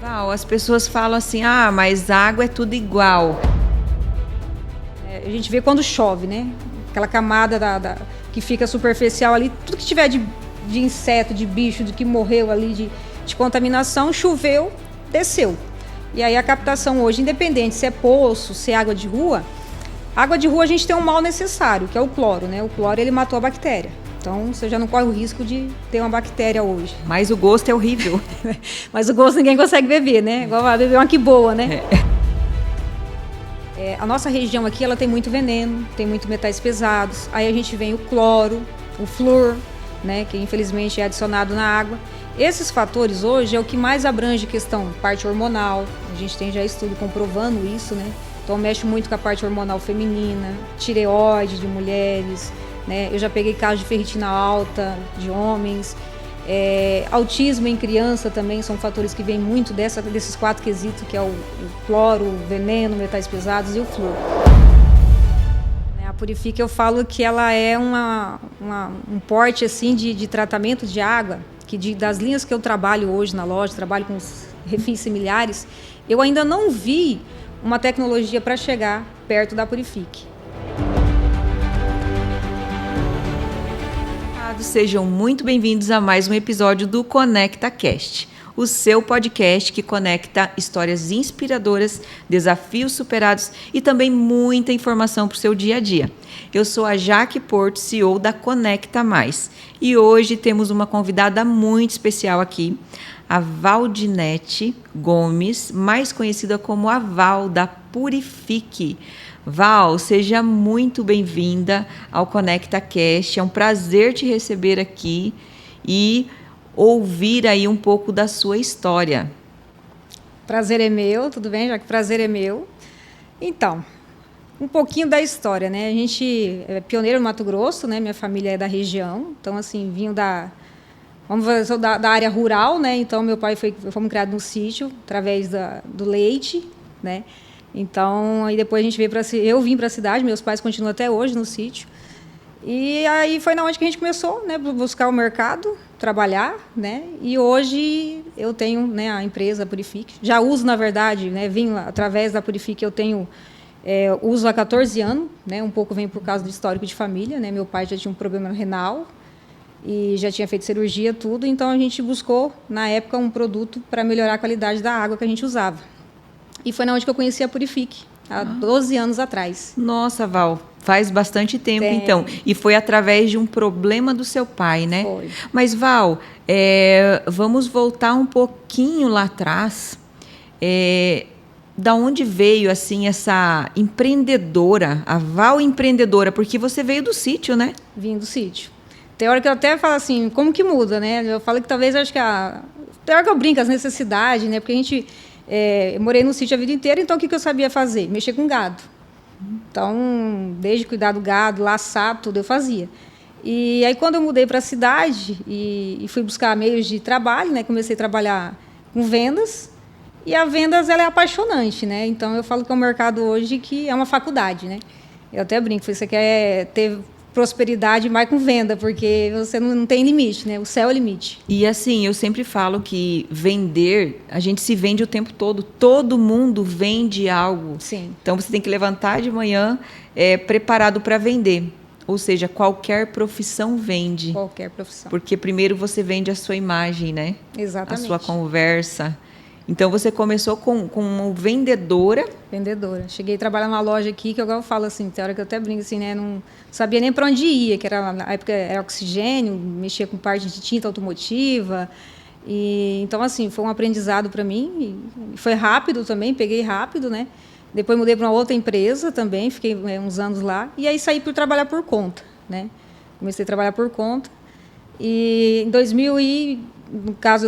Val, as pessoas falam assim, mas água é tudo igual. A gente vê quando chove, né? Aquela camada que fica superficial ali, tudo que tiver de inseto, de bicho, de que morreu ali, de contaminação, choveu, desceu. E aí a captação hoje, independente se é poço, se é água de rua a gente tem um mal necessário, que é o cloro, né? O cloro, ele matou a bactéria. Então, você já não corre o risco de ter uma bactéria hoje. Mas o gosto é horrível. Mas o gosto ninguém consegue beber, né? Igual vai beber uma que boa, né? A nossa região aqui, ela tem muito veneno, tem muito metais pesados. Aí a gente vem o cloro, o flúor, né? Que infelizmente é adicionado na água. Esses fatores hoje é o que mais abrange questão parte hormonal. A gente tem já estudo comprovando isso, né? Então mexe muito com a parte hormonal feminina, tireoide de mulheres, né? Eu já peguei casos de ferritina alta de homens, autismo em criança também são fatores que vêm muito desses 4 quesitos, que é o cloro, o veneno, metais pesados e o flúor. A Purifique, eu falo que ela é um porte assim, de tratamento de água, que das linhas que eu trabalho hoje na loja, trabalho com os refins similares, eu ainda não vi uma tecnologia para chegar perto da Purifique. Sejam muito bem-vindos a mais um episódio do Conecta Cast, o seu podcast que conecta histórias inspiradoras, desafios superados e também muita informação para o seu dia a dia. Eu sou a Jaque Porto, CEO da Conecta Mais, e hoje temos uma convidada muito especial aqui, a Valdinete Gomes, mais conhecida como a Val da Purifique. Val, seja muito bem-vinda ao Conecta Cast. É um prazer te receber aqui e ouvir aí um pouco da sua história. Prazer é meu, tudo bem? Já que prazer é meu. Então, um pouquinho da história, né? A gente é pioneiro no Mato Grosso, né? Minha família é da região, então assim, vinham sou da área rural, né? Então meu pai fomos criados no sítio através do leite, né? Então, aí depois eu vim para a cidade, meus pais continuam até hoje no sítio. E aí foi na onde que a gente começou, né, buscar o mercado, trabalhar, né? E hoje eu tenho, né, a empresa Purifique. Já uso, na verdade, né, vim através da Purifique, uso há 14 anos, né? Um pouco vem por causa do histórico de família, né? Meu pai já tinha um problema renal e já tinha feito cirurgia, tudo. Então a gente buscou, na época, um produto para melhorar a qualidade da água que a gente usava. E foi na onde que eu conheci a Purifique, há 12 anos atrás. Nossa, Val, faz bastante tempo, então. E foi através de um problema do seu pai, né? Foi. Mas, Val, vamos voltar um pouquinho lá atrás. Da onde veio, assim, essa empreendedora, a Val empreendedora? Porque você veio do sítio, né? Vim do sítio. Tem hora que eu até falo assim, como que muda, né? Eu falo que talvez, acho que tem hora que eu brinco, as necessidades, né? Porque a gente... eu morei no sítio a vida inteira, então o que eu sabia fazer? Mexer com gado. Então, desde cuidar do gado, laçar, tudo eu fazia. E aí, quando eu mudei para a cidade e fui buscar meios de trabalho, né, comecei a trabalhar com vendas, e a vendas ela é apaixonante, né? Então, eu falo que é um mercado hoje que é uma faculdade, né? Eu até brinco, você quer ter prosperidade mais com venda, porque você não tem limite, né? O céu é o limite. E assim, eu sempre falo que vender, a gente se vende o tempo todo. Todo mundo vende algo. Sim. Então, você tem que levantar de manhã preparado para vender. Ou seja, qualquer profissão vende. Qualquer profissão. Porque primeiro você vende a sua imagem, né? Exatamente. A sua conversa. Então, você começou como vendedora. Vendedora. Cheguei a trabalhar numa loja aqui, que eu falo assim, tem hora que eu até brinco assim, né? Não sabia nem para onde ia, que na época era oxigênio, mexia com parte de tinta automotiva. E, então, assim, foi um aprendizado para mim. E foi rápido também, peguei rápido, né? Depois mudei para uma outra empresa também, fiquei uns anos lá. E aí saí para trabalhar por conta, né? Comecei a trabalhar por conta. E em 2000 no caso,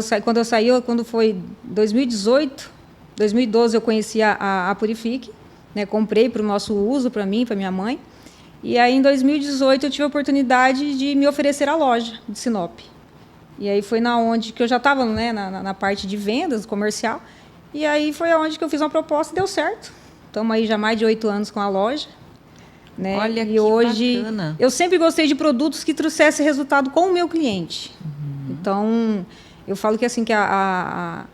quando foi 2018, 2012 eu conheci a Purifique, né? Comprei para o nosso uso, para mim, para minha mãe. E aí, em 2018, eu tive a oportunidade de me oferecer à loja de Sinop. E aí foi onde que eu já estava, né, na parte de vendas, comercial. E aí foi onde que eu fiz uma proposta e deu certo. Estamos aí já mais de 8 anos com a loja. Né? Olha, e que hoje, bacana. Eu sempre gostei de produtos que trouxessem resultado com o meu cliente. Então, eu falo que assim que a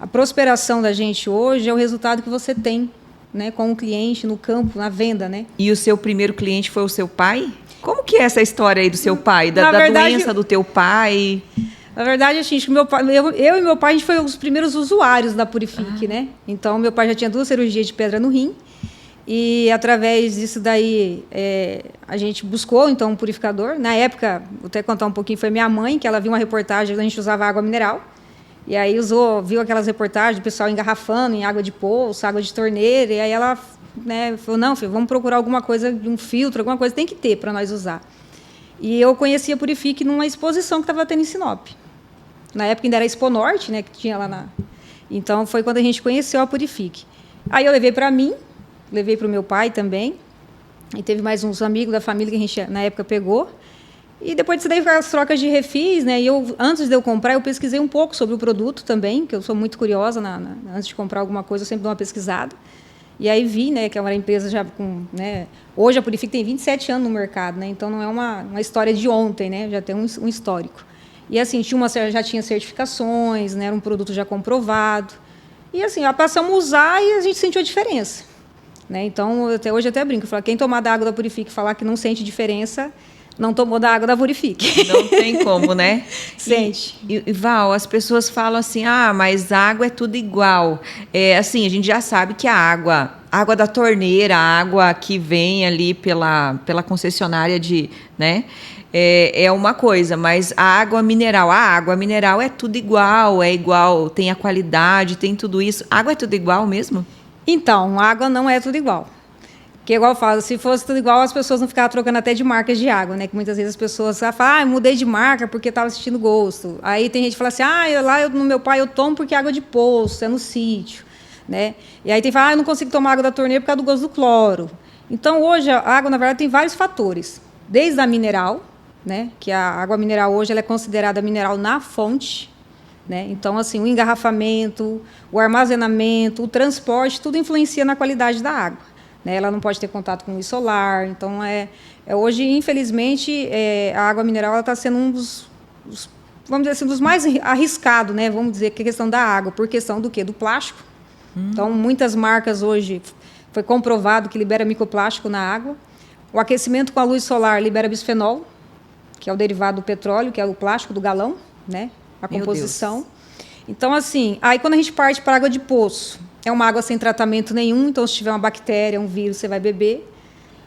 a prosperação da gente hoje é o resultado que você tem, né, com o cliente no campo, na venda, né? E o seu primeiro cliente foi o seu pai? Como que é essa história aí do seu pai? Da verdade, doença do teu pai? Na verdade, assim, acho que eu e meu pai, a gente foi os primeiros usuários da Purifique, né? Então, meu pai já tinha 2 cirurgias de pedra no rim. E, através disso daí, a gente buscou, então, um purificador. Na época, vou até contar um pouquinho, foi minha mãe, que ela viu uma reportagem, a gente usava água mineral. E aí viu aquelas reportagens do pessoal engarrafando em água de poço, água de torneira. E aí ela, né, falou, não, filho, vamos procurar alguma coisa, um filtro, alguma coisa tem que ter para nós usar. E eu conheci a Purifique numa exposição que estava tendo em Sinop. Na época ainda era Expo Norte, né, que tinha lá na... Então, foi quando a gente conheceu a Purifique. Aí eu levei para mim, levei para o meu pai também, e teve mais uns amigos da família que a gente, na época, pegou. E depois disso daí, as trocas de refis, né, e antes de eu comprar, eu pesquisei um pouco sobre o produto também, que eu sou muito curiosa, antes de comprar alguma coisa, eu sempre dou uma pesquisada. E aí vi, né, que é uma empresa já com... Né, hoje a Purifique tem 27 anos no mercado, né, então não é uma história de ontem, né, já tem um histórico. E, assim, já tinha certificações, né, era um produto já comprovado. E, assim, passamos a usar e a gente sentiu a diferença. Né? Então, hoje até brinco. Eu falo, quem tomar da água da Purifique e falar que não sente diferença, não tomou da água da Purifique. Não tem como, né? Sente. E, Val, as pessoas falam assim, mas a água é tudo igual. Assim, a gente já sabe que a água da torneira, a água que vem ali pela concessionária né? É uma coisa, mas a água mineral é tudo igual, tem a qualidade, tem tudo isso. A água é tudo igual mesmo? Então, a água não é tudo igual. Porque, igual eu falo, se fosse tudo igual, as pessoas não ficavam trocando até de marcas de água, né? Que muitas vezes as pessoas falam, mudei de marca porque estava sentindo gosto. Aí tem gente que fala assim, no meu pai eu tomo porque é água de poço, é no sítio, né? E aí tem que falar, eu não consigo tomar água da torneira por causa do gosto do cloro. Então, hoje, a água, na verdade, tem vários fatores. Desde a mineral, né? Que a água mineral hoje ela é considerada mineral na fonte, né? Então, assim, o engarrafamento, o armazenamento, o transporte, tudo influencia na qualidade da água. Né? Ela não pode ter contato com luz solar. Então, hoje, infelizmente, a água mineral está sendo um dos, vamos dizer assim, dos mais arriscados, né? Vamos dizer, que é a questão da água, por questão do quê? Do plástico. Então, muitas marcas hoje, foi comprovado que libera microplástico na água. O aquecimento com a luz solar libera bisfenol, que é o derivado do petróleo, que é o plástico do galão, né? A composição. Então, assim, aí quando a gente parte para água de poço, é uma água sem tratamento nenhum, então se tiver uma bactéria, um vírus, você vai beber.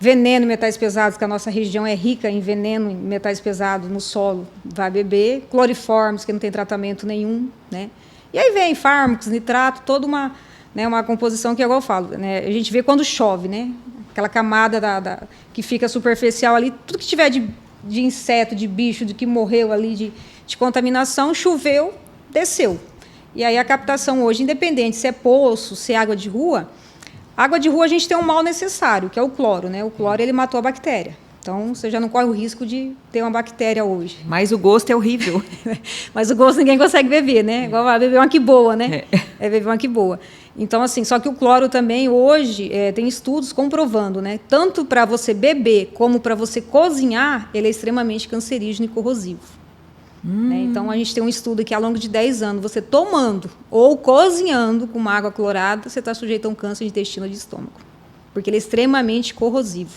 Veneno e metais pesados, que a nossa região é rica em veneno e metais pesados no solo, vai beber. Cloriformes, que não tem tratamento nenhum, né? E aí vem fármacos, nitrato, toda uma composição que, igual eu falo, né? A gente vê quando chove, né? Aquela camada que fica superficial ali, tudo que tiver de inseto, de bicho, de que morreu ali, de contaminação, choveu, desceu. E aí a captação hoje, independente se é poço, se é água de rua a gente tem um mal necessário, que é o cloro, né? O cloro, ele matou a bactéria. Então, você já não corre o risco de ter uma bactéria hoje. Mas o gosto é horrível. Mas o gosto ninguém consegue beber, né? Igual beber uma que boa, né? Beber uma que boa. Então, assim, só que o cloro também, hoje, tem estudos comprovando, né? Tanto para você beber como para você cozinhar, ele é extremamente cancerígeno e corrosivo. Né? Então, a gente tem um estudo que, ao longo de 10 anos, você tomando ou cozinhando com uma água clorada, você está sujeito a um câncer de intestino ou de estômago. Porque ele é extremamente corrosivo.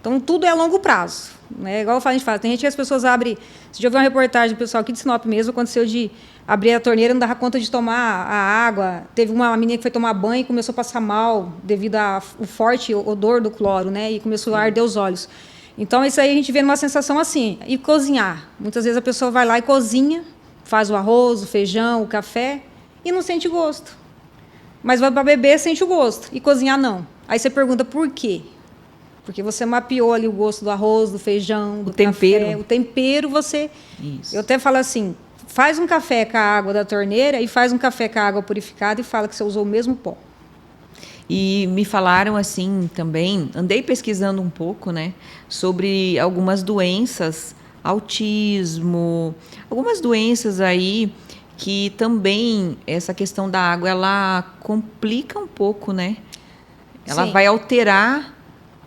Então, tudo é a longo prazo. Né? Igual a gente fala, tem gente que as pessoas abrem... Você já ouviu uma reportagem do pessoal aqui de Sinop mesmo, aconteceu de abrir a torneira e não dava conta de tomar a água. Teve uma menina que foi tomar banho e começou a passar mal devido ao forte odor do cloro, né? E começou a arder os olhos. Então, isso aí a gente vê numa sensação assim. E cozinhar. Muitas vezes a pessoa vai lá e cozinha, faz o arroz, o feijão, o café, e não sente gosto. Mas vai para beber, sente o gosto. E cozinhar, não. Aí você pergunta por quê? Porque você mapeou ali o gosto do arroz, do feijão, do café. O tempero, você... Isso. Eu até falo assim, faz um café com a água da torneira e faz um café com a água purificada e fala que você usou o mesmo pó. E me falaram assim também, andei pesquisando um pouco, né, sobre algumas doenças, autismo, algumas doenças aí que também essa questão da água, ela complica um pouco, né? Ela Sim. vai alterar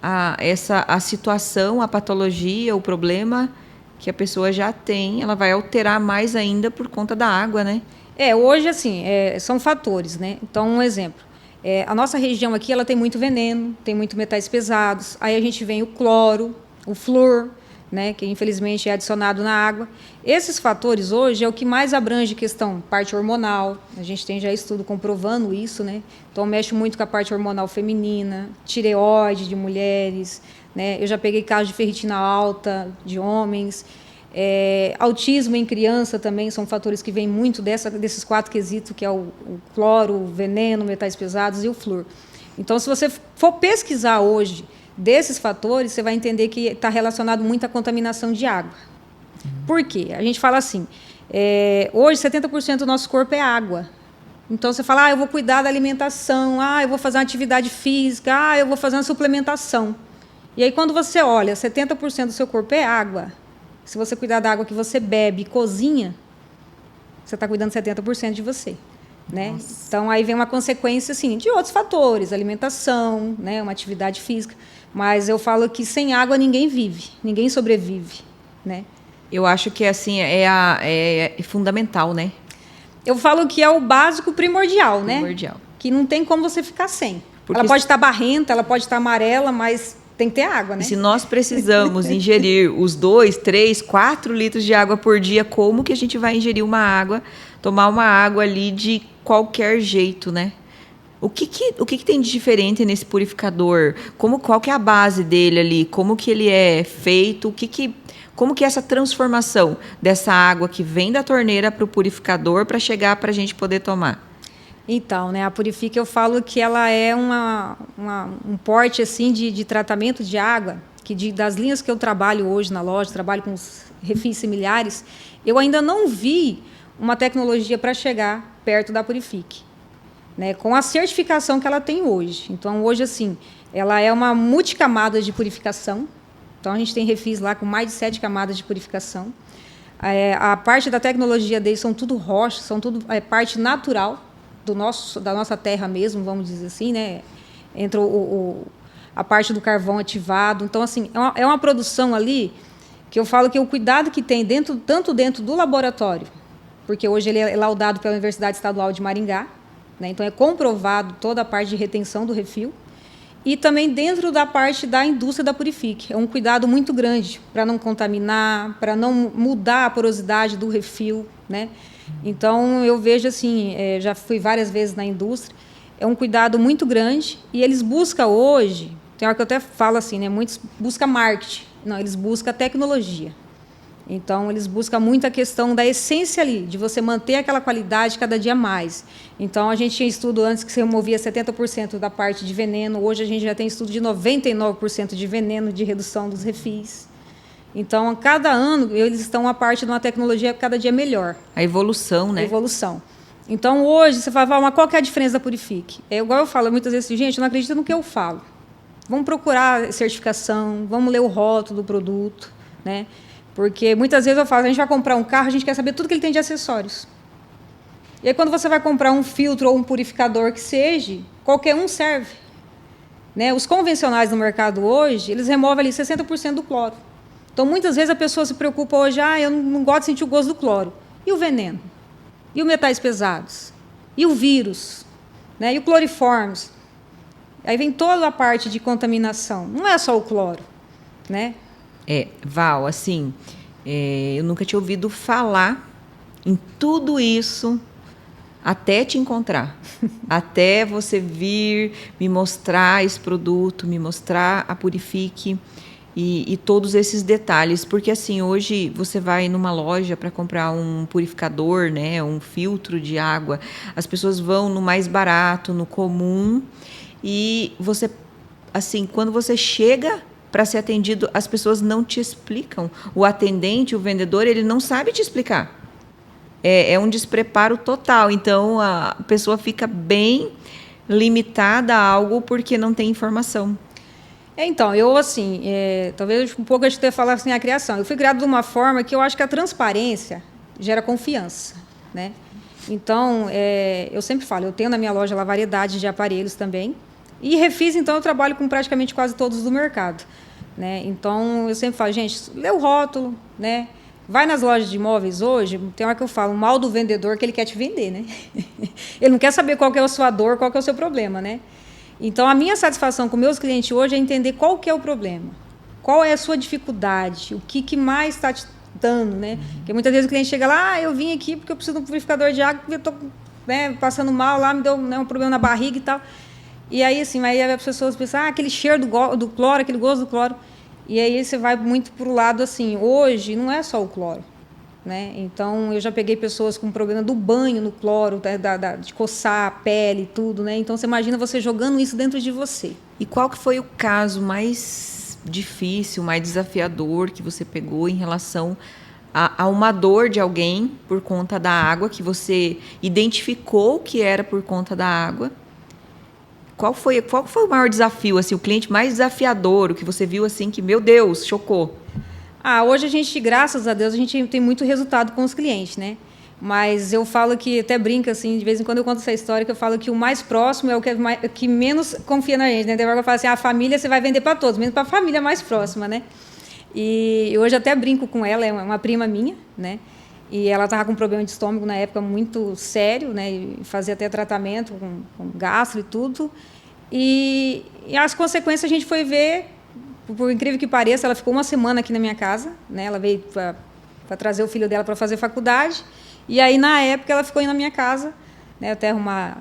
a situação, a patologia, o problema que a pessoa já tem, ela vai alterar mais ainda por conta da água, né? Hoje, assim, são fatores, né? Então, um exemplo. A nossa região aqui, ela tem muito veneno, tem muito metais pesados. Aí a gente vem o cloro, o flúor, né, que infelizmente é adicionado na água. Esses fatores hoje é o que mais abrange questão parte hormonal. A gente tem já estudo comprovando isso, né? Então mexe muito com a parte hormonal feminina, tireoide de mulheres, né? Eu já peguei casos de ferritina alta de homens. Autismo em criança também são fatores que vêm muito desses 4 quesitos, que é o cloro, o veneno, metais pesados e o flúor. Então, se você for pesquisar hoje desses fatores, você vai entender que está relacionado muito à contaminação de água. Por quê? A gente fala assim, hoje 70% do nosso corpo é água. Então, você fala, eu vou cuidar da alimentação, eu vou fazer uma atividade física, eu vou fazer uma suplementação. E aí, quando você olha, 70% do seu corpo é água. Se você cuidar da água que você bebe e cozinha, você está cuidando 70% de você. Né? Então, aí vem uma consequência assim, de outros fatores, alimentação, né, uma atividade física. Mas eu falo que sem água ninguém vive, ninguém sobrevive. Né? Eu acho que assim, é fundamental, né? Eu falo que é o básico primordial, Primordial. Né? Que não tem como você ficar sem. Porque ela pode estar barrenta, ela pode estar amarela, mas tem que ter água, né? E se nós precisamos ingerir os 2, 3, 4 litros de água por dia, como que a gente vai ingerir uma água, tomar uma água ali de qualquer jeito, né? O que tem de diferente nesse purificador? Qual que é a base dele ali? Como que ele é feito? Como que é essa transformação dessa água que vem da torneira para o purificador para chegar para a gente poder tomar? Então, né, a Purifique eu falo que ela é um porte assim de tratamento de água, que das linhas que eu trabalho hoje na loja, trabalho com os refis similares, eu ainda não vi uma tecnologia para chegar perto da Purifique, né, com a certificação que ela tem hoje. Então, hoje, assim, ela é uma multicamada de purificação. Então, a gente tem refis lá com mais de 7 camadas de purificação. A parte da tecnologia deles são tudo rochas, são tudo parte natural da nossa terra mesmo, vamos dizer assim, né? Entra a parte do carvão ativado. Então, assim, é uma produção ali que eu falo que o cuidado que tem tanto dentro do laboratório, porque hoje ele é laudado pela Universidade Estadual de Maringá, né? Então é comprovado toda a parte de retenção do refil, e também dentro da parte da indústria da Purifique. É um cuidado muito grande para não contaminar, para não mudar a porosidade do refil, né? Então, eu vejo assim, já fui várias vezes na indústria, é um cuidado muito grande, e eles buscam hoje, tem hora que eu até falo assim, né, muitos buscam marketing, não, eles buscam tecnologia. Então, eles buscam muito a questão da essência ali, de você manter aquela qualidade cada dia mais. Então, a gente tinha estudo antes que se removia 70% da parte de veneno, hoje a gente já tem estudo de 99% de veneno, de redução dos refis. Então, a cada ano, eles estão a parte de uma tecnologia cada dia melhor. A evolução, né? A evolução. Então, hoje, você fala, mas qual que é a diferença da Purifique? É igual eu falo muitas vezes, gente, eu não acredito no que eu falo. Vamos procurar certificação, vamos ler o rótulo do produto, né? Porque muitas vezes eu falo, a gente vai comprar um carro, a gente quer saber tudo que ele tem de acessórios. E aí, quando você vai comprar um filtro ou um purificador que seja, qualquer um serve. Né? Os convencionais no mercado hoje, eles removem ali 60% do cloro. Então, muitas vezes a pessoa se preocupa hoje, eu não gosto de sentir o gosto do cloro. E o veneno? E os metais pesados? E o vírus? Né? E o cloriformes? Aí vem toda a parte de contaminação. Não é só o cloro, né? Val, assim, eu nunca tinha ouvido falar em tudo isso até te encontrar. Até você vir me mostrar esse produto, me mostrar a Purifique e todos esses detalhes. Porque, assim, hoje você vai numa loja para comprar um purificador, né, um filtro de água, as pessoas vão no mais barato, no comum, e você, assim, quando você chega para ser atendido, as pessoas não te explicam. O atendente, o vendedor, ele não sabe te explicar. É um despreparo total. Então, a pessoa fica bem limitada a algo porque não tem informação. Então, eu, assim, talvez um pouco a gente tenha falado assim, a criação. Eu fui criada de uma forma que eu acho que a transparência gera confiança, né? Então, eu sempre falo, eu tenho na minha loja lá variedade de aparelhos também. E refis, então, eu trabalho com praticamente quase todos do mercado. Né? Então, eu sempre falo, gente, lê o rótulo, né? Vai nas lojas de imóveis hoje, tem hora que eu falo, o mal do vendedor que ele quer te vender, né? Ele não quer saber qual que é a sua dor, qual que é o seu problema, né? Então, a minha satisfação com meus clientes hoje é entender qual que é o problema. Qual é a sua dificuldade, o que mais está te dando, né? Porque muitas vezes o cliente chega lá, eu vim aqui porque eu preciso de um purificador de água, porque eu estou passando mal lá, me deu um problema na barriga e tal. E aí, assim, aí as pessoas pensam, aquele cheiro do cloro, aquele gosto do cloro. E aí você vai muito para o lado, assim, hoje não é só o cloro, né? Então, eu já peguei pessoas com problema do banho no cloro, de coçar a pele e tudo, né? Então, você imagina você jogando isso dentro de você. E qual que foi o caso mais difícil, mais desafiador que você pegou em relação a uma dor de alguém por conta da água, que você identificou que era por conta da água? Qual foi o maior desafio, assim, o cliente mais desafiador, o que você viu assim que, meu Deus, chocou? Hoje a gente, graças a Deus, a gente tem muito resultado com os clientes, né? Mas eu falo que, até brinco, assim, de vez em quando eu conto essa história, que eu falo que o mais próximo é o que menos confia na gente, né? Tem hora que eu falo assim, a família você vai vender para todos, menos para a família mais próxima, né? E hoje até brinco com ela, é uma prima minha, né? E ela estava com um problema de estômago na época muito sério, né? E fazia até tratamento com gastro e tudo. E as consequências a gente foi ver, por incrível que pareça, ela ficou uma semana aqui na minha casa, né? Ela veio para trazer o filho dela para fazer faculdade. E aí, na época, ela ficou indo na minha casa, né? Até arrumar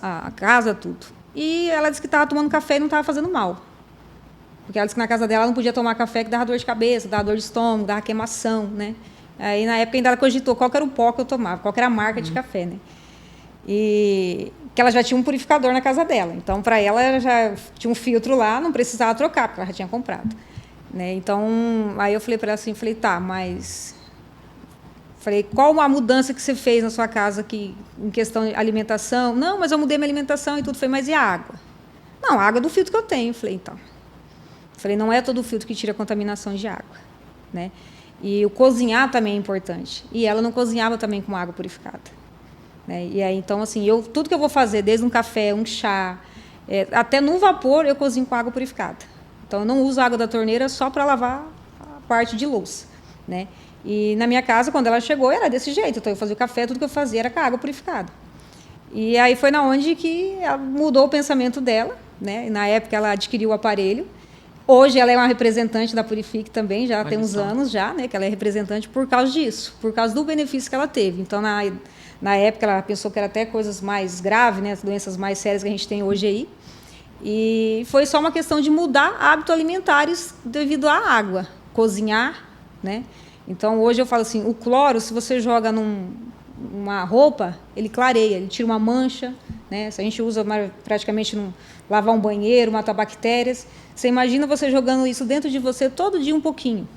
a casa, tudo. E ela disse que estava tomando café e não estava fazendo mal. Porque ela disse que na casa dela ela não podia tomar café, que dava dor de cabeça, dava dor de estômago, dava queimação, né? Aí, na época, ainda ela cogitou qual era o pó que eu tomava, qual era a marca de café, né? E que ela já tinha um purificador na casa dela. Então, para ela já tinha um filtro lá, não precisava trocar, porque ela já tinha comprado. Né? Então, aí eu falei para ela assim, tá, mas... Falei, qual a mudança que você fez na sua casa aqui, em questão de alimentação? Não, mas eu mudei minha alimentação e tudo. Falei, mas e a água? Não, a água é do filtro que eu tenho. Falei, então. Falei, não é todo filtro que tira a contaminação de água. Né? E o cozinhar também é importante. E ela não cozinhava também com água purificada. Né? E aí, então, assim, tudo que eu vou fazer, desde um café, um chá, até no vapor, eu cozinho com água purificada. Então, eu não uso a água da torneira só para lavar a parte de louça. Né? E na minha casa, quando ela chegou, era desse jeito. Então, eu fazia o café, tudo que eu fazia era com a água purificada. E aí foi na onde que ela mudou o pensamento dela. Né? E na época, ela adquiriu o aparelho. Hoje, ela é uma representante da Purifique também, já tem uns anos já, né, que ela é representante por causa disso, por causa do benefício que ela teve. Então, na época, ela pensou que era até coisas mais graves, né, as doenças mais sérias que a gente tem hoje aí. E foi só uma questão de mudar hábitos alimentares devido à água, cozinhar, né? Então, hoje eu falo assim, o cloro, se você joga numa roupa, ele clareia, ele tira uma mancha, né? Se a gente usa praticamente lavar um banheiro, matar bactérias, você imagina você jogando isso dentro de você todo dia um pouquinho.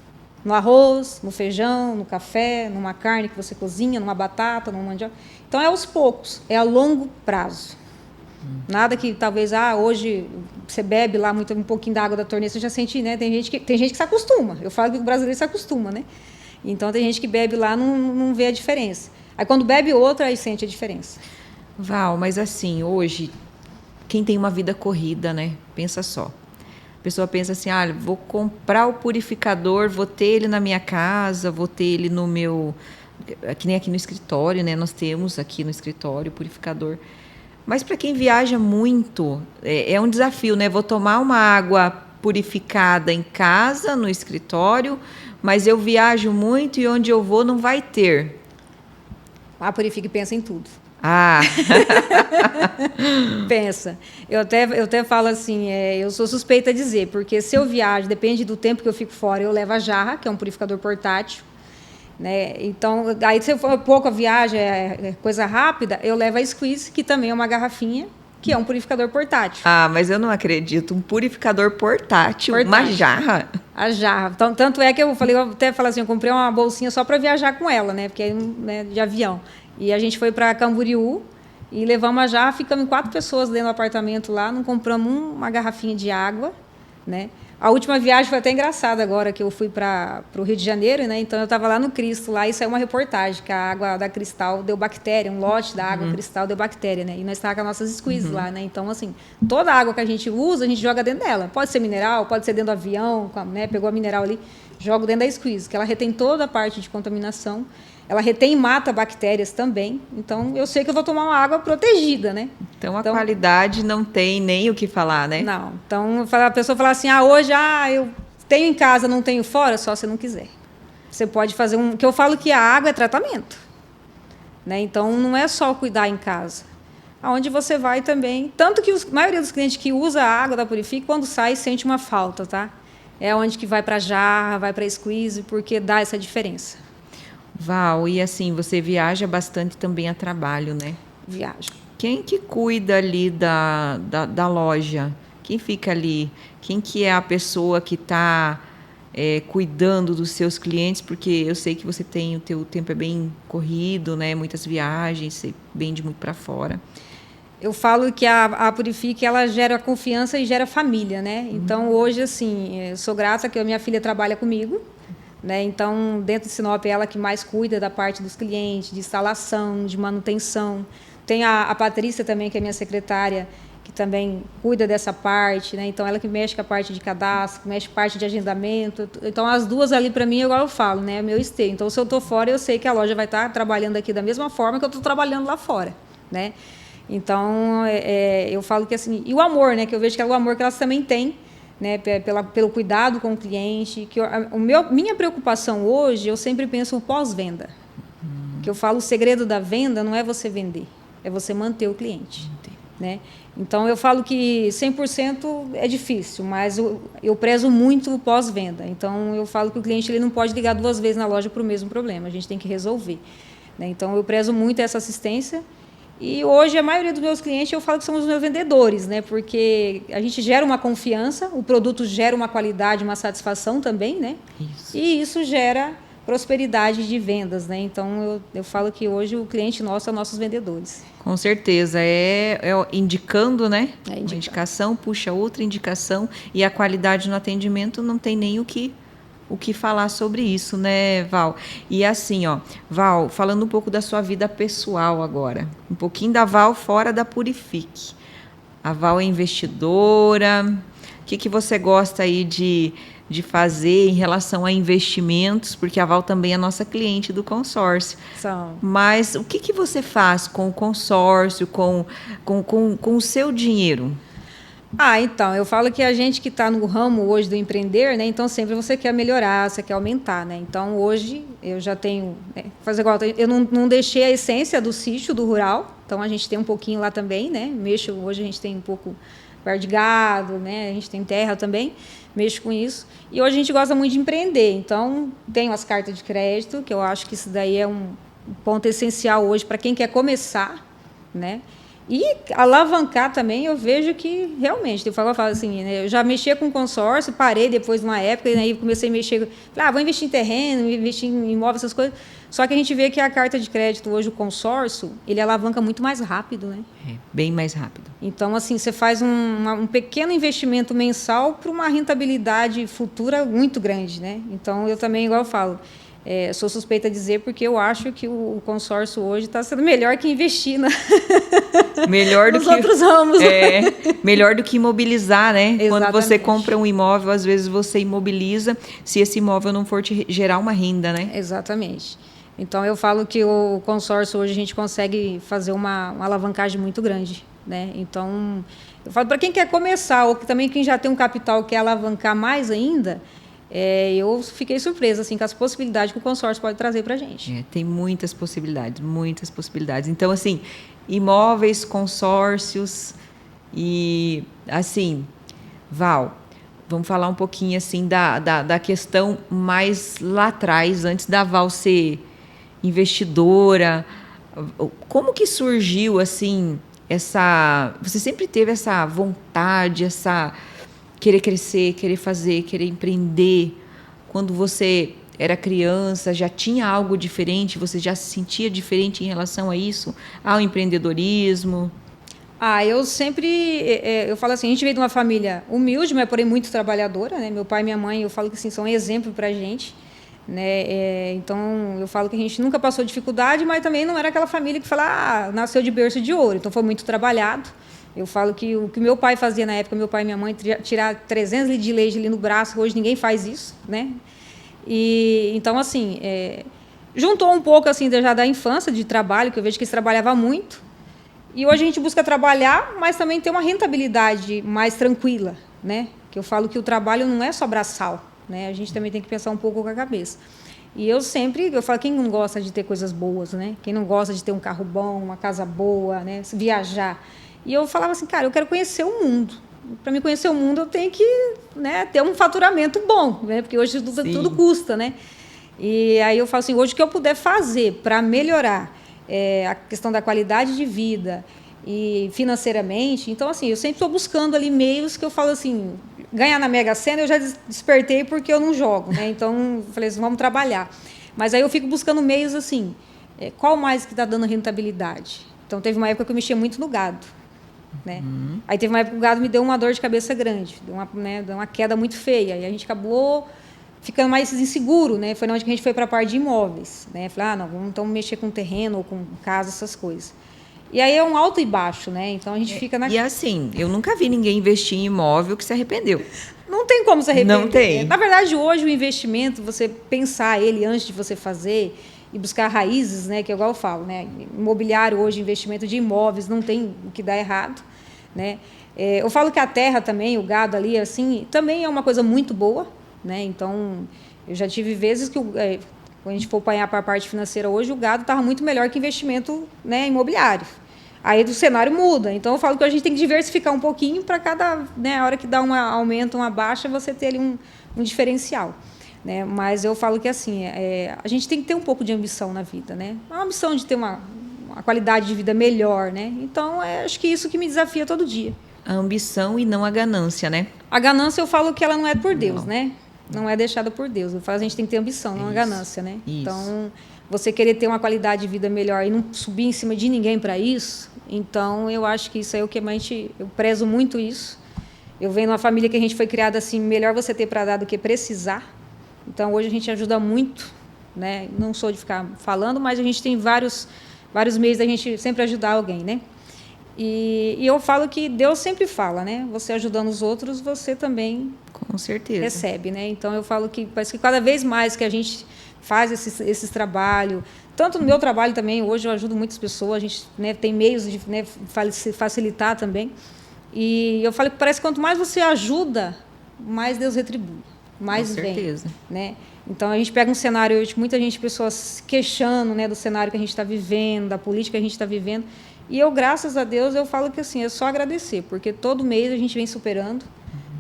No arroz, no feijão, no café, numa carne que você cozinha, numa batata, numa mandioca. Então, é aos poucos, é a longo prazo. Nada que talvez, hoje você bebe lá um pouquinho da água da torneira, você já sente, né? Tem gente que se acostuma. Eu falo que o brasileiro se acostuma, né? Então, tem gente que bebe lá não vê a diferença. Aí, quando bebe outra, aí sente a diferença. Val, mas assim, hoje, quem tem uma vida corrida, né? Pensa só. A pessoa pensa assim, vou comprar o purificador, vou ter ele na minha casa, vou ter ele no meu... Que nem aqui no escritório, né? Nós temos aqui no escritório o purificador. Mas para quem viaja muito, é um desafio, né? Vou tomar uma água purificada em casa, no escritório, mas eu viajo muito e onde eu vou não vai ter. A Purifique pensa em tudo. Pensa. Eu até falo assim, eu sou suspeita a dizer, porque se eu viajo, depende do tempo que eu fico fora, eu levo a jarra, que é um purificador portátil. Né? Então, aí se for pouco a viagem, coisa rápida, eu levo a Squeeze, que também é uma garrafinha, que é um purificador portátil. Mas eu não acredito. Um purificador portátil. Uma jarra? A jarra. Então, tanto é que eu até falei assim, eu comprei uma bolsinha só para viajar com ela, né? Porque né, de avião. E a gente foi para Camboriú e levamos a jarra, ficamos 4 pessoas dentro do apartamento lá, não compramos uma garrafinha de água, né? A última viagem foi até engraçada agora, que eu fui para o Rio de Janeiro, né? Então eu estava lá no Cristo, lá, e saiu uma reportagem que a água da Cristal deu bactéria, um lote da água Cristal deu bactéria, né? E nós estávamos com as nossas squeezes lá, né? Então, assim, toda a água que a gente usa, a gente joga dentro dela. Pode ser mineral, pode ser dentro do avião, né? Pegou a mineral ali, joga dentro da squeeze, que ela retém toda a parte de contaminação. Ela retém e mata bactérias também. Então, eu sei que eu vou tomar uma água protegida, né? Então, a qualidade não tem nem o que falar, né? Não. Então, a pessoa fala assim, hoje eu tenho em casa, não tenho fora, só se não quiser. Você pode fazer que eu falo que a água é tratamento. Né? Então, não é só cuidar em casa. Aonde você vai também... Tanto que a maioria dos clientes que usa a água da Purifique, quando sai, sente uma falta, tá? É onde que vai para jarra, vai para squeeze, porque dá essa diferença. Val, e assim, você viaja bastante também a trabalho, né? Viajo. Quem que cuida ali da loja? Quem fica ali? Quem que é a pessoa que está cuidando dos seus clientes? Porque eu sei que você tem, o teu tempo é bem corrido, né? Muitas viagens, você vende muito para fora. Eu falo que a Purifique, ela gera confiança e gera família, né? Então, hoje, assim, eu sou grata que a minha filha trabalha comigo, né? Então, dentro de Sinop, é ela que mais cuida da parte dos clientes, de instalação, de manutenção. Tem a Patrícia também, que é minha secretária, que também cuida dessa parte, né? Então, ela que mexe com a parte de cadastro, que mexe com a parte de agendamento. Então, as duas ali, para mim, igual eu falo, né? É meu esteio. Então, se eu estou fora, eu sei que a loja vai estar trabalhando aqui da mesma forma que eu estou trabalhando lá fora, né? Então, eu falo que assim... E o amor, né? Que eu vejo que é o amor que elas também têm, né, pelo cuidado com o cliente, que minha preocupação hoje, eu sempre penso o pós-venda. Que eu falo, o segredo da venda não é você vender, é você manter o cliente. Né? Então, eu falo que 100% é difícil, mas eu prezo muito o pós-venda. Então, eu falo que o cliente ele não pode ligar 2 vezes na loja para o mesmo problema, a gente tem que resolver. Né? Então, eu prezo muito essa assistência. E hoje a maioria dos meus clientes eu falo que são os meus vendedores, né? Porque a gente gera uma confiança, o produto gera uma qualidade, uma satisfação também, né? Isso. E isso gera prosperidade de vendas, né? Então eu falo que hoje o cliente nosso é nossos vendedores. Com certeza, indicando, né? Indicando. Uma indicação puxa outra indicação e a qualidade no atendimento não tem nem o que falar sobre isso, né, Val? E assim, Val, falando um pouco da sua vida pessoal agora, um pouquinho da Val fora da Purifique. A Val é investidora, o que você gosta aí de fazer em relação a investimentos? Porque a Val também é nossa cliente do consórcio. Mas o que você faz com o consórcio, com o seu dinheiro? Então, eu falo que a gente que está no ramo hoje do empreender, né? Então, sempre você quer melhorar, você quer aumentar, né? Então, hoje, eu já tenho... fazer igual, eu não deixei a essência do sítio, do rural. Então, a gente tem um pouquinho lá também, né? Hoje a gente tem um pouco perto de gado, né? A gente tem terra também, mexo com isso. E hoje a gente gosta muito de empreender. Então, tenho as cartas de crédito, que eu acho que isso daí é um ponto essencial hoje para quem quer começar, né? E alavancar também, eu vejo que realmente, eu falo assim, né, eu já mexia com consórcio, parei depois de uma época, e aí comecei a mexer, vou investir em terreno, investir em imóvel, essas coisas. Só que a gente vê que a carta de crédito hoje, o consórcio, ele alavanca muito mais rápido, né? Bem mais rápido. Então, assim, você faz um pequeno investimento mensal para uma rentabilidade futura muito grande, né? Então, eu também, igual eu falo, sou suspeita a dizer porque eu acho que o consórcio hoje está sendo melhor que investir nos outros ramos. Melhor do que imobilizar, né? Exatamente. Quando você compra um imóvel, às vezes você imobiliza se esse imóvel não for te gerar uma renda, né? Exatamente. Então, eu falo que o consórcio hoje a gente consegue fazer uma alavancagem muito grande, né? Então, eu falo para quem quer começar ou também quem já tem um capital quer alavancar mais ainda... eu fiquei surpresa assim, com as possibilidades que o consórcio pode trazer para a gente. Tem muitas possibilidades, muitas possibilidades. Então, assim, imóveis, consórcios e, assim, Val, vamos falar um pouquinho, assim, da questão mais lá atrás, antes da Val ser investidora. Como que surgiu, assim, você sempre teve essa vontade, querer crescer, querer fazer, querer empreender? Quando você era criança, já tinha algo diferente? Você já se sentia diferente em relação a isso? Ao empreendedorismo? Eu sempre, eu falo assim, a gente veio de uma família humilde, mas porém muito trabalhadora, né? Meu pai e minha mãe, eu falo que assim, são um exemplo para a gente, né? Então, eu falo que a gente nunca passou dificuldade, mas também não era aquela família que fala, nasceu de berço de ouro, então foi muito trabalhado. Eu falo que o que meu pai fazia na época, meu pai e minha mãe, tirar 300 litros de leite ali no braço, hoje ninguém faz isso, né? E, então, assim, juntou um pouco assim já da infância, de trabalho, que eu vejo que eles trabalhavam muito, e hoje a gente busca trabalhar, mas também ter uma rentabilidade mais tranquila, né? Que eu falo que o trabalho não é só braçal, né? A gente também tem que pensar um pouco com a cabeça. E eu falo, quem não gosta de ter coisas boas, né? Quem não gosta de ter um carro bom, uma casa boa, né? Viajar. E eu falava assim, cara, eu quero conhecer o mundo. Para me conhecer o mundo, eu tenho que, né, ter um faturamento bom, né? Porque hoje tudo custa, né? E aí eu falo assim, hoje o que eu puder fazer para melhorar a questão da qualidade de vida e financeiramente, então assim, eu sempre estou buscando ali meios que eu falo assim, ganhar na Mega Sena eu já despertei porque eu não jogo, né? Então falei assim, vamos trabalhar. Mas aí eu fico buscando meios assim, qual mais que está dando rentabilidade? Então teve uma época que eu mexia muito no gado, né? Aí teve uma época que o gado me deu uma dor de cabeça grande, deu uma queda muito feia, e a gente acabou ficando mais inseguro, né? Foi onde que a gente foi para a parte de imóveis, né? Falei, não, vamos então mexer com terreno ou com casa, essas coisas. E aí é um alto e baixo, né? Então a gente fica na... E assim, eu nunca vi ninguém investir em imóvel que se arrependeu. Não tem como se arrepender. Não tem. Na verdade, hoje o investimento, você pensar ele antes de você fazer e buscar raízes, né? Que é igual eu falo, né? Imobiliário hoje, investimento de imóveis, não tem o que dar errado, né? Eu falo que a terra também, o gado ali, assim, também é uma coisa muito boa, né? Então, eu já tive vezes que, quando a gente for apanhar para a parte financeira hoje, o gado estava muito melhor que investimento, né, imobiliário. Aí o cenário muda. Então, eu falo que a gente tem que diversificar um pouquinho para cada, né, hora que dá um aumento, uma baixa, você ter ali um diferencial, né? Mas eu falo que assim, a gente tem que ter um pouco de ambição na vida, né? Uma ambição de ter uma qualidade de vida melhor, né? Então, acho que isso que me desafia todo dia. A ambição e não a ganância, né? A ganância, eu falo que ela não é por Deus, né? Não é deixada por Deus. Eu falo, a gente tem que ter ambição, não a ganância, né? Isso. Então, você querer ter uma qualidade de vida melhor e não subir em cima de ninguém para isso, então eu acho que isso é o que eu prezo muito isso. Eu venho de uma família que a gente foi criada assim, melhor você ter para dar do que precisar. Então, hoje a gente ajuda muito, né? Não sou de ficar falando, mas a gente tem vários meios da gente sempre ajudar alguém, né? E eu falo que Deus sempre fala, né? Você ajudando os outros, você também com certeza recebe, né? Então eu falo que parece que cada vez mais que a gente faz esses trabalhos, tanto no meu trabalho também, hoje eu ajudo muitas pessoas, a gente, né, tem meios de, né, facilitar também. E eu falo que parece que quanto mais você ajuda, mais Deus retribui, mais vem. Com certeza. Né? Então a gente pega um cenário hoje, muita gente, pessoas queixando, né, do cenário que a gente está vivendo, da política que a gente está vivendo. E eu, graças a Deus, eu falo que assim, é só agradecer, porque todo mês a gente vem superando,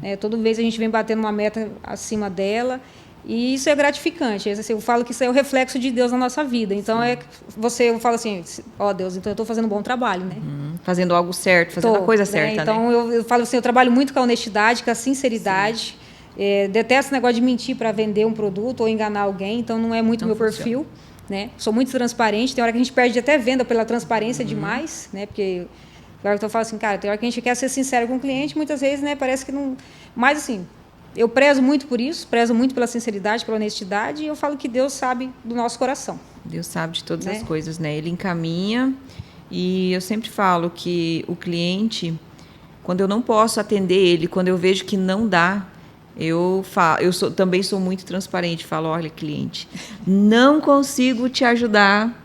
né, todo mês a gente vem batendo uma meta acima dela, e isso é gratificante. Eu falo que isso é o reflexo de Deus na nossa vida. Então, eu falo assim, Deus, então eu estou fazendo um bom trabalho, né? Fazendo algo certo, fazendo a coisa certa, então, né? Eu falo assim, eu trabalho muito com a honestidade, com a sinceridade. Detesto esse negócio de mentir para vender um produto ou enganar alguém, então não é muito meu perfil. Né? Sou muito transparente, tem hora que a gente perde até venda pela transparência demais, né? Porque agora eu falo assim, cara, tem hora que a gente quer ser sincero com o cliente, muitas vezes, né, parece que não... Mas assim, eu prezo muito por isso, prezo muito pela sinceridade, pela honestidade, e eu falo que Deus sabe do nosso coração. Deus sabe de todas as coisas, né? Ele encaminha, e eu sempre falo que o cliente, quando eu não posso atender ele, quando eu vejo que não dá, também sou muito transparente, falo, olha, cliente, não consigo te ajudar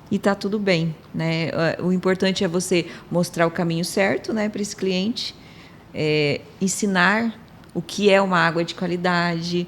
e tá tudo bem, né? O importante é você mostrar o caminho certo, né, para esse cliente, ensinar o que é uma água de qualidade,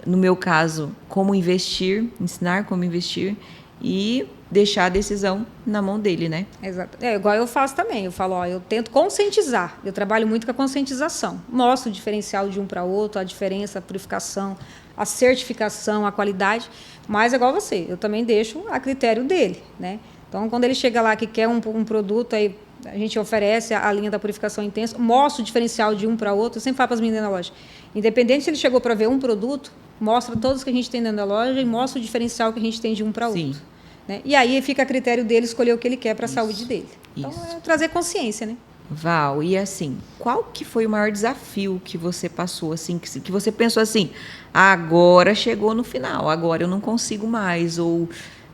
no meu caso, como investir, ensinar como investir e deixar a decisão na mão dele, né? Exato. Igual eu faço também. Eu falo, eu tento conscientizar. Eu trabalho muito com a conscientização. Mostro o diferencial de um para outro, a diferença, a purificação, a certificação, a qualidade. Mas igual você, eu também deixo a critério dele, né? Então, quando ele chega lá que quer um produto, aí a gente oferece a linha da purificação intensa, mostra o diferencial de um para outro. Eu sempre falo para as meninas na loja, independente se ele chegou para ver um produto, mostra todos que a gente tem dentro da loja e mostra o diferencial que a gente tem de um para outro. Né? E aí fica a critério dele escolher o que ele quer para a saúde dele. Então, é trazer consciência, né? Val, e assim, qual que foi o maior desafio que você passou, assim, que você pensou assim, agora chegou no final, agora eu não consigo mais, ou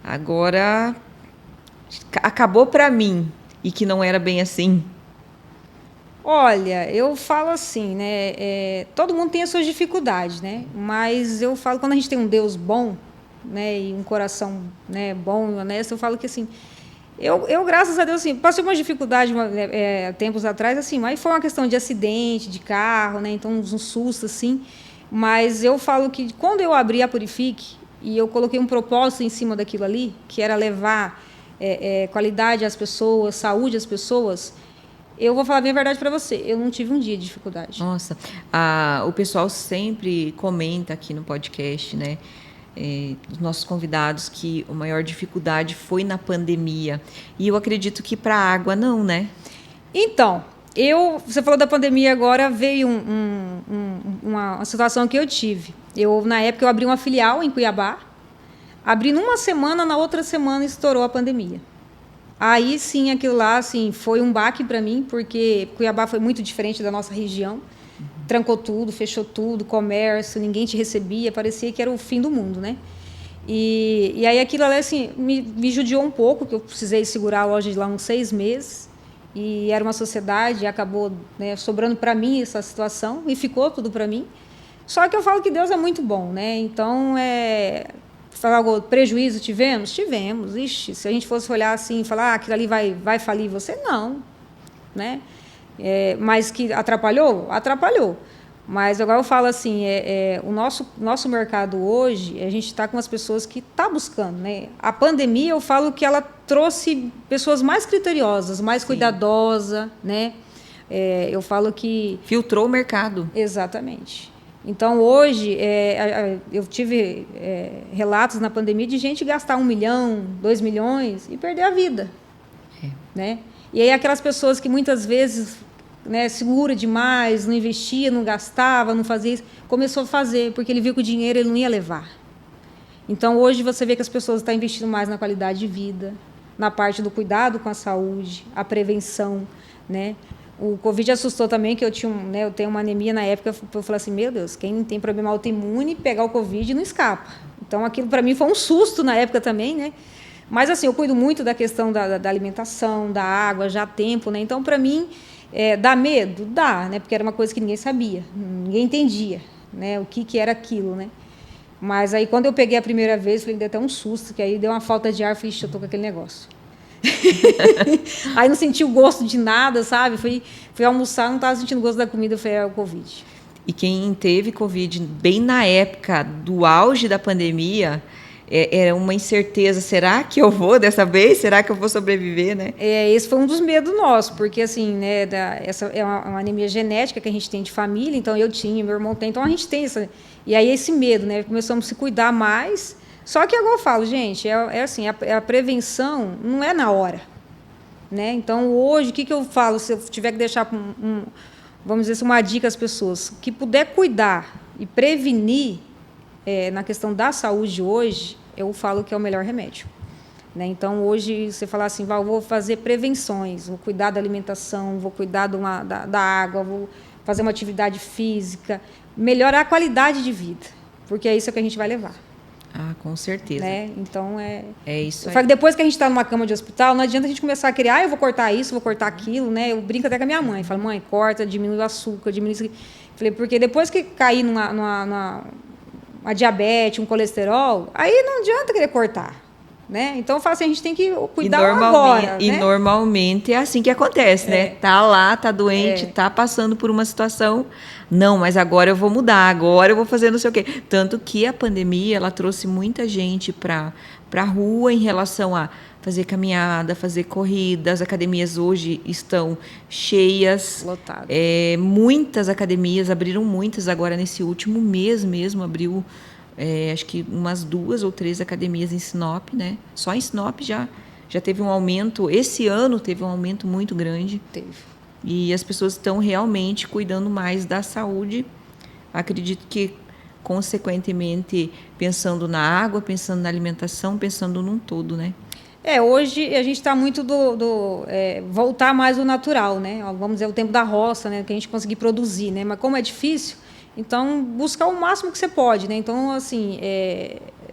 agora acabou para mim, e que não era bem assim? Olha, eu falo assim, né? Todo mundo tem as suas dificuldades, né? Mas eu falo, quando a gente tem um Deus bom, né? E um coração, né, bom e honesto, eu falo que assim, graças a Deus, assim, passei uma dificuldade tempos atrás, assim, mas foi uma questão de acidente, de carro, né? Então, um susto, assim. Mas eu falo que quando eu abri a Purifique e eu coloquei um propósito em cima daquilo ali, que era levar qualidade às pessoas, saúde às pessoas, eu vou falar bem a verdade para você, eu não tive um dia de dificuldade. Nossa, o pessoal sempre comenta aqui no podcast, né? Os nossos convidados, que a maior dificuldade foi na pandemia. E eu acredito que para a água não, né? Então, você falou da pandemia agora, veio uma situação que eu tive. Na época, eu abri uma filial em Cuiabá, abri numa semana, na outra semana estourou a pandemia. Aí sim, aquilo lá assim, foi um baque para mim, porque Cuiabá foi muito diferente da nossa região. Trancou tudo, fechou tudo, comércio, ninguém te recebia, parecia que era o fim do mundo, né? E aí aquilo ali assim, me judiou um pouco, que eu precisei segurar a loja de lá uns 6 meses. E era uma sociedade, e acabou, né, sobrando para mim essa situação, e ficou tudo para mim. Só que eu falo que Deus é muito bom, né? Então, falar prejuízo tivemos? Tivemos. Ixi, se a gente fosse olhar assim e falar, aquilo ali vai falir você, não. Né? Mas que atrapalhou? Atrapalhou. Mas agora eu falo assim, o nosso mercado hoje, a gente está com as pessoas que estão buscando. Né? A pandemia, eu falo que ela trouxe pessoas mais criteriosas, mais cuidadosas. Né? Eu falo que... Filtrou o mercado. Exatamente. Então, hoje, eu tive relatos na pandemia de gente gastar 1 milhão, 2 milhões e perder a vida. Né? E aí, aquelas pessoas que muitas vezes, né, segura demais, não investia, não gastava, não fazia isso, começou a fazer, porque ele viu que o dinheiro ele não ia levar. Então, hoje, você vê que as pessoas estão investindo mais na qualidade de vida, na parte do cuidado com a saúde, a prevenção, né? O Covid assustou também, que eu tenho uma anemia na época. Eu falei assim, meu Deus, quem tem problema autoimune, pegar o Covid não escapa. Então, aquilo para mim foi um susto na época também, né? Mas, assim, eu cuido muito da questão da alimentação, da água, já há tempo, né? Então, para mim, dá medo? Dá, né? Porque era uma coisa que ninguém sabia, ninguém entendia, né? O que era aquilo, né? Mas aí, quando eu peguei a primeira vez, falei, deu até um susto, que aí deu uma falta de ar, falei, eu tô com aquele negócio. Aí não senti o gosto de nada, sabe? Fui almoçar, não estava sentindo o gosto da comida, foi o Covid. E quem teve Covid bem na época do auge da pandemia, era uma incerteza, será que eu vou dessa vez? Será que eu vou sobreviver, né? Esse foi um dos medos nossos, porque assim, né, essa é uma anemia genética que a gente tem de família, então eu tinha, meu irmão tem, então a gente tem essa... E aí esse medo, né? Começamos a se cuidar mais. Só que agora eu falo, gente, assim, a prevenção não é na hora. Né? Então, hoje, o que eu falo, se eu tiver que deixar, vamos dizer assim, uma dica às pessoas, que puder cuidar e prevenir na questão da saúde hoje, eu falo que é o melhor remédio. Né? Então, hoje, você falar assim, vou fazer prevenções, vou cuidar da alimentação, vou cuidar da água, vou fazer uma atividade física, melhorar a qualidade de vida, porque é isso que a gente vai levar. Ah, com certeza. Né? Então, é isso. Eu falo que depois que a gente está numa cama de hospital, não adianta a gente começar a criar, eu vou cortar isso, vou cortar aquilo, né? Eu brinco até com a minha mãe, falo, mãe, corta, diminui o açúcar, diminui isso aqui. Falei, porque depois que cair numa diabetes, um colesterol, aí não adianta querer cortar. Né? Então, eu falo assim, a gente tem que cuidar agora. E normalmente é assim que acontece, né? Tá lá, tá doente, tá passando por uma situação... Não, mas agora eu vou mudar, agora eu vou fazer não sei o quê. Tanto que a pandemia, ela trouxe muita gente para a rua em relação a fazer caminhada, fazer corrida. As academias hoje estão cheias. Lotadas. Muitas academias, abriram muitas agora nesse último mês mesmo, abriu acho que umas 2 ou 3 academias em Sinop, né? Só em Sinop já teve um aumento, esse ano teve um aumento muito grande. Teve. E as pessoas estão realmente cuidando mais da saúde. Acredito que, consequentemente, pensando na água, pensando na alimentação, pensando num todo, né? Hoje a gente está muito voltar mais ao natural, né? Vamos dizer, o tempo da roça, né? Que a gente conseguir produzir, né? Mas como é difícil, então buscar o máximo que você pode, né? Então, assim,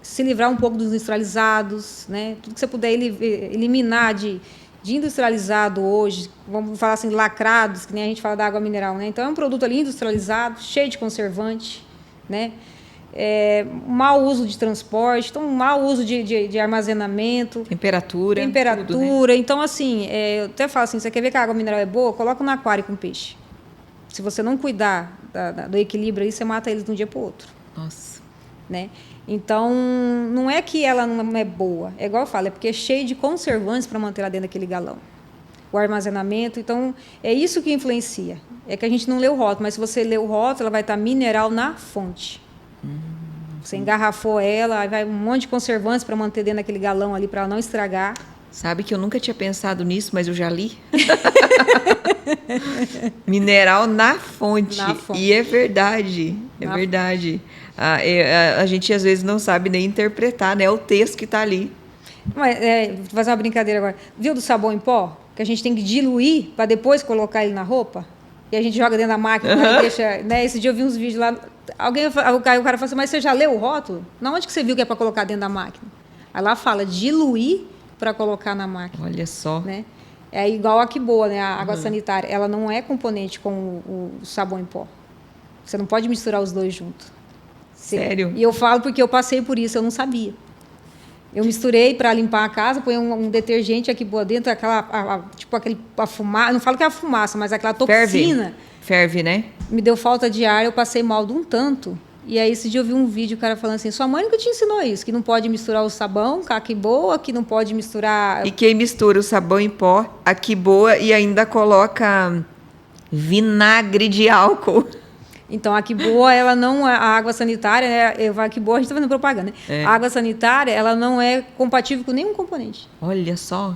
se livrar um pouco dos industrializados, né? Tudo que você puder eliminar de industrializado hoje, vamos falar assim, lacrados, que nem a gente fala da água mineral, né? Então, é um produto ali industrializado, cheio de conservante, né? Mau uso de transporte, então mau uso de armazenamento. Temperatura. Tudo, né? Então, assim, eu até falo assim, você quer ver que a água mineral é boa? Coloca no aquário com peixe. Se você não cuidar do equilíbrio aí, você mata eles de um dia para o outro. Nossa. Né? Então, não é que ela não é boa, é igual eu falo, é porque é cheio de conservantes para manter lá dentro daquele galão. O armazenamento, então, é isso que influencia. É que a gente não lê o rótulo, mas se você lê o rótulo, ela vai estar mineral na fonte. Você engarrafou ela, aí vai um monte de conservantes para manter dentro daquele galão ali, para ela não estragar. Sabe que eu nunca tinha pensado nisso, mas eu já li. Mineral na fonte. E é verdade. É verdade. A gente às vezes não sabe nem interpretar, né? O texto que está ali. Mas, vou fazer uma brincadeira agora. Viu do sabão em pó? Que a gente tem que diluir para depois colocar ele na roupa? E a gente joga dentro da máquina e deixa... Né? Esse dia eu vi uns vídeos lá. O cara falou assim, mas você já leu o rótulo? Não, onde que você viu que é para colocar dentro da máquina? Aí lá fala diluir para colocar na máquina. Olha só. Né? É igual a Aquiboa, né? A água sanitária. Ela não é componente com o sabão em pó. Você não pode misturar os dois juntos. Sério? E eu falo porque eu passei por isso, eu não sabia. Eu misturei para limpar a casa, põe um detergente aqui boa dentro, a fumaça, não falo que é a fumaça, mas aquela toxina. Ferve, né? Me deu falta de ar, eu passei mal de um tanto. E aí esse dia eu vi um vídeo, o cara falando assim, sua mãe nunca te ensinou isso, que não pode misturar o sabão com a Aquiboa, que não pode misturar... E quem mistura o sabão em pó, Aquiboa, e ainda coloca vinagre de álcool. Então, a Aquiboa, ela não... A água sanitária, né? A Aquiboa, a gente está fazendo propaganda, né? A água sanitária, ela não é compatível com nenhum componente. Olha só.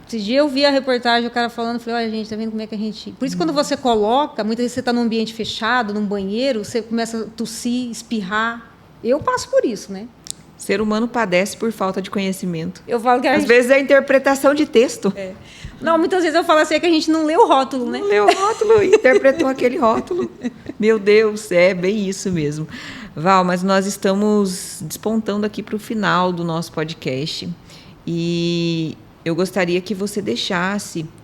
Esse dia eu vi a reportagem, o cara falando, falei, olha, gente, tá vendo como é que a gente... Por isso, quando você coloca, muitas vezes você está num ambiente fechado, num banheiro, você começa a tossir, espirrar. Eu passo por isso, né? O ser humano padece por falta de conhecimento. Eu falo que às vezes é a interpretação de texto. Não, muitas vezes eu falo assim, é que a gente não lê o rótulo, né? Não leu o rótulo, interpretou aquele rótulo. Meu Deus, é bem isso mesmo. Val, mas nós estamos despontando aqui para o final do nosso podcast. E eu gostaria que você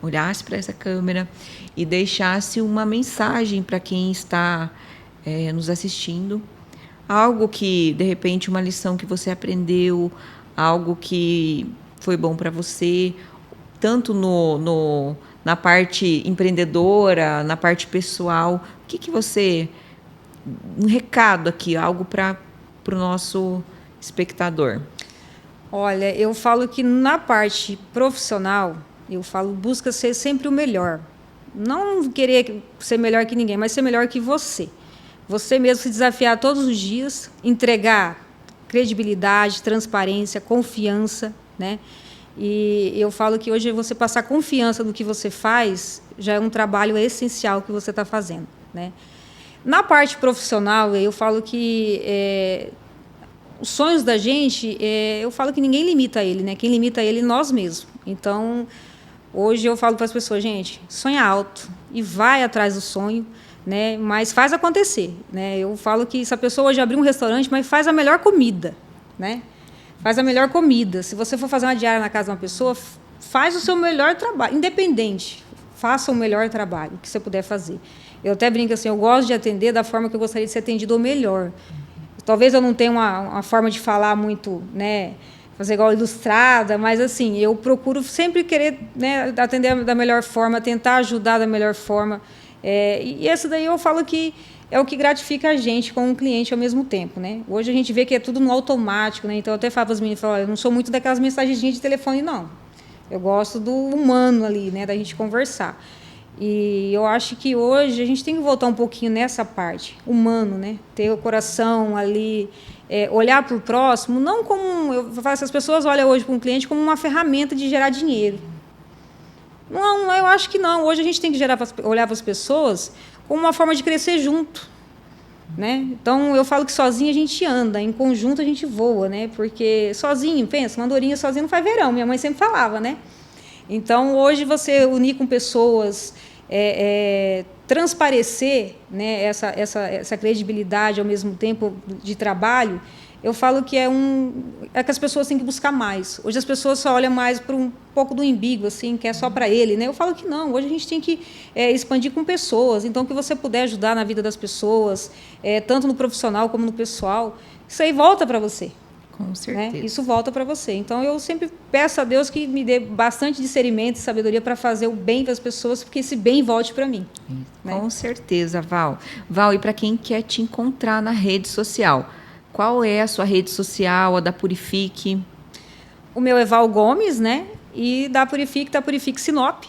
olhasse para essa câmera e deixasse uma mensagem para quem está nos assistindo. Algo que, de repente, uma lição que você aprendeu, algo que foi bom para você, tanto na parte empreendedora, na parte pessoal. O que você... Um recado aqui, algo para o nosso espectador. Olha, eu falo que na parte profissional, busca ser sempre o melhor. Não querer ser melhor que ninguém, mas ser melhor que você. Você mesmo se desafiar todos os dias, entregar credibilidade, transparência, confiança, né? E eu falo que hoje você passar confiança no que você faz já é um trabalho essencial que você está fazendo, né? Na parte profissional, eu falo que os sonhos da gente, eu falo que ninguém limita ele, né? Quem limita ele é nós mesmos. Então, hoje eu falo para as pessoas, gente, sonha alto e vai atrás do sonho, né? Mas faz acontecer, né? Eu falo que se a pessoa hoje abrir um restaurante, mas faz a melhor comida, né? Faz a melhor comida. Se você for fazer uma diária na casa de uma pessoa, faz o seu melhor trabalho, independente. Faça o melhor trabalho que você puder fazer. Eu até brinco assim, eu gosto de atender da forma que eu gostaria de ser atendido ou melhor. Talvez eu não tenha uma forma de falar muito, né, fazer igual ilustrada, mas assim, eu procuro sempre querer, né, atender da melhor forma, tentar ajudar da melhor forma. E essa daí eu falo que é o que gratifica a gente com o cliente ao mesmo tempo, né? Hoje a gente vê que é tudo no automático, né? Então eu até falo para as meninas, eu não sou muito daquelas mensagenzinhas de telefone, não. Eu gosto do humano ali, né, da gente conversar. E eu acho que hoje a gente tem que voltar um pouquinho nessa parte, humano, né? Ter o coração ali, olhar para o próximo, não como... Eu falo, essas pessoas olham hoje para um cliente como uma ferramenta de gerar dinheiro. Não, eu acho que não. Hoje a gente tem que olhar para as pessoas como uma forma de crescer junto. né? Então, eu falo que sozinho a gente anda, em conjunto a gente voa, né? Porque sozinho, pensa, uma andorinha sozinha não faz verão, minha mãe sempre falava, né? Então, hoje você unir com pessoas, transparecer, né, essa credibilidade ao mesmo tempo de trabalho, eu falo que é que as pessoas têm que buscar mais. Hoje as pessoas só olham mais para um pouco do umbigo, assim, que é só para ele, né? Eu falo que não, hoje a gente tem que expandir com pessoas. Então, o que você puder ajudar na vida das pessoas, tanto no profissional como no pessoal, isso aí volta para você. Com certeza. Né? Isso volta para você. Então, eu sempre peço a Deus que me dê bastante discernimento e sabedoria para fazer o bem das pessoas, porque esse bem volte para mim. Com certeza, Val. Val, e para quem quer te encontrar na rede social, qual é a sua rede social, a da Purifique? O meu é Val Gomes, né? E da Purifique Sinop.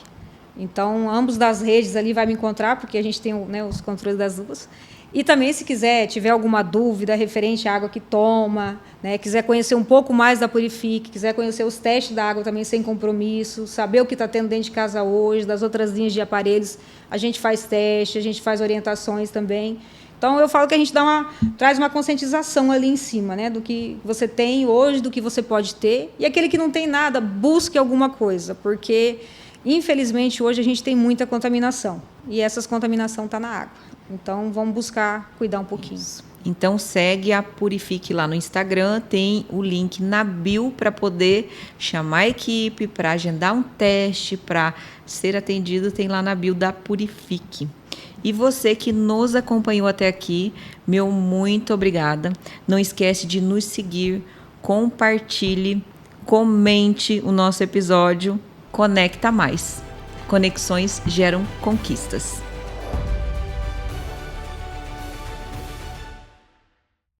Então, ambos das redes ali vai me encontrar, porque a gente tem, né, os controles das duas. E também, se tiver alguma dúvida referente à água que toma, né, quiser conhecer um pouco mais da Purifique, quiser conhecer os testes da água também sem compromisso, saber o que está tendo dentro de casa hoje, das outras linhas de aparelhos, a gente faz teste, a gente faz orientações também. Então, eu falo que a gente traz uma conscientização ali em cima, né, do que você tem hoje, do que você pode ter. E aquele que não tem nada, busque alguma coisa, porque, infelizmente, hoje a gente tem muita contaminação. E essa contaminação está na água. Então, vamos buscar cuidar um pouquinho. Isso. Então, segue a Purifique lá no Instagram, tem o link na bio para poder chamar a equipe, para agendar um teste, para ser atendido, tem lá na bio da Purifique. E você que nos acompanhou até aqui, meu muito obrigada. Não esquece de nos seguir, compartilhe, comente o nosso episódio. Conecta Mais. Conexões geram conquistas.